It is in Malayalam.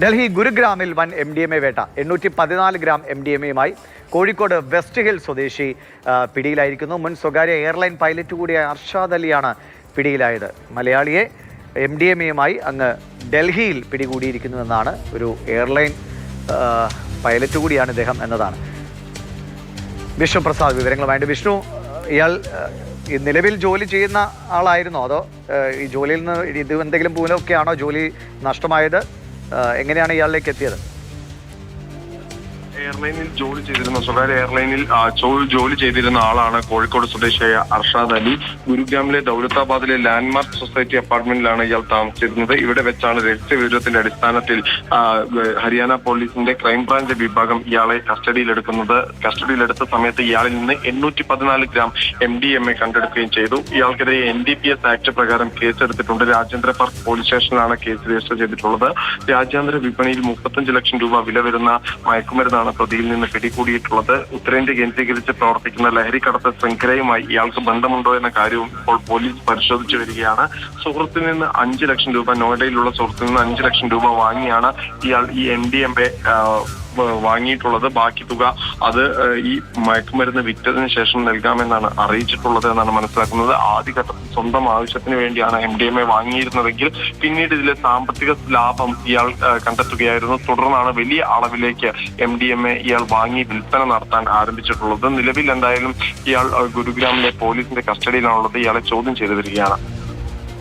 ഡൽഹി ഗുരുഗ്രാമിൽ വൻ MDMA വേട്ട 814 ഗ്രാം MDMAയുമായി കോഴിക്കോട് വെസ്റ്റ് ഹിൽ സ്വദേശി പിടിയിലായിരിക്കുന്നു. മുൻ സ്വകാര്യ എയർലൈൻ പൈലറ്റ് കൂടിയായ അർഷാദ് അലിയാണ് പിടിയിലായത്. മലയാളിയെ MDMAയുമായി അങ്ങ് ഡൽഹിയിൽ പിടികൂടിയിരിക്കുന്നുവെന്നാണ്. ഒരു എയർലൈൻ പൈലറ്റ് കൂടിയാണ് ഇദ്ദേഹം എന്നതാണ്. വിഷ്ണു പ്രസാദ് വിവരങ്ങളുമായിട്ട്. വിഷ്ണു, ഇയാൾ നിലവിൽ ജോലി ചെയ്യുന്ന ആളായിരുന്നോ, അതോ ഈ ജോലിയിൽ നിന്ന് ഇത് എന്തെങ്കിലും മൂലമൊക്കെയാണോ ജോലി നഷ്ടമായത്? എങ്ങനെയാണ് ഇയാളിലേക്ക് എത്തിയത്? എയർലൈനിൽ ജോലി ചെയ്തിരുന്ന സ്വകാര്യ എയർലൈനിൽ ജോലി ചെയ്തിരുന്ന ആളാണ് കോഴിക്കോട് സ്വദേശിയായ അർഷാദ് അലി. ഗുരുഗ്രാമിലെ ദൗലത്താബാദിലെ ലാൻഡ്മാർക്ക് സൊസൈറ്റി അപ്പാർട്ട്മെന്റിലാണ് ഇയാൾ താമസിച്ചിരുന്നത്. ഇവിടെ വെച്ചാണ് രഹസ്യവിവരത്തിന്റെ അടിസ്ഥാനത്തിൽ ഹരിയാന പോലീസിന്റെ ക്രൈംബ്രാഞ്ച് വിഭാഗം ഇയാളെ കസ്റ്റഡിയിലെടുത്ത സമയത്ത് ഇയാളിൽ നിന്ന് 814 ഗ്രാം MDMA കണ്ടെടുക്കുകയും ചെയ്തു. ഇയാൾക്കെതിരെ NDPS ആക്ട് പ്രകാരം കേസെടുത്തിട്ടുണ്ട്. രാജ്യാന്തര പാർക്ക് പോലീസ് സ്റ്റേഷനിലാണ് കേസ് രജിസ്റ്റർ ചെയ്തിട്ടുള്ളത്. രാജ്യാന്തര വിപണിയിൽ 35 ലക്ഷം രൂപ വില വരുന്ന മയക്കുമരുന്നാണ് പ്രതിയിൽ നിന്ന് പിടികൂടിയിട്ടുള്ളത്. ഉത്തരേന്ത്യ കേന്ദ്രീകരിച്ച് പ്രവർത്തിക്കുന്ന ലഹരിക്കടത്ത് ശൃംഖലയുമായി ഇയാൾക്ക് ബന്ധമുണ്ടോ എന്ന കാര്യവും ഇപ്പോൾ പോലീസ് പരിശോധിച്ചു വരികയാണ്. സുഹൃത്തിൽ നിന്ന് 5 ലക്ഷം രൂപ, നോയിഡയിലുള്ള സുഹൃത്തിൽ നിന്ന് 5 ലക്ഷം രൂപ വാങ്ങിയാണ് ഇയാൾ ഈ MDMA വാങ്ങിയിട്ടുള്ളത്. ബാക്കി തുക അത് ഈ മയക്കുമരുന്ന് വിറ്റതിന് ശേഷം നൽകാമെന്നാണ് അറിയിച്ചിട്ടുള്ളത് എന്നാണ് മനസ്സിലാക്കുന്നത്. ആദ്യഘട്ടത്തിൽ സ്വന്തം ആവശ്യത്തിന് വേണ്ടിയാണ് MDMA വാങ്ങിയിരുന്നതെങ്കിൽ പിന്നീട് ഇതിലെ സാമ്പത്തിക ലാഭം ഇയാൾ കണ്ടെത്തുകയായിരുന്നു. തുടർന്നാണ് വലിയ അളവിലേക്ക് MDMA ഇയാൾ വാങ്ങി വിൽപ്പന നടത്താൻ ആരംഭിച്ചിട്ടുള്ളത്. നിലവിൽ എന്തായാലും ഇയാൾ ഗുരുഗ്രാമിലെ പോലീസിന്റെ കസ്റ്റഡിയിലാണുള്ളത്. ഇയാളെ ചോദ്യം ചെയ്തു വരികയാണ്.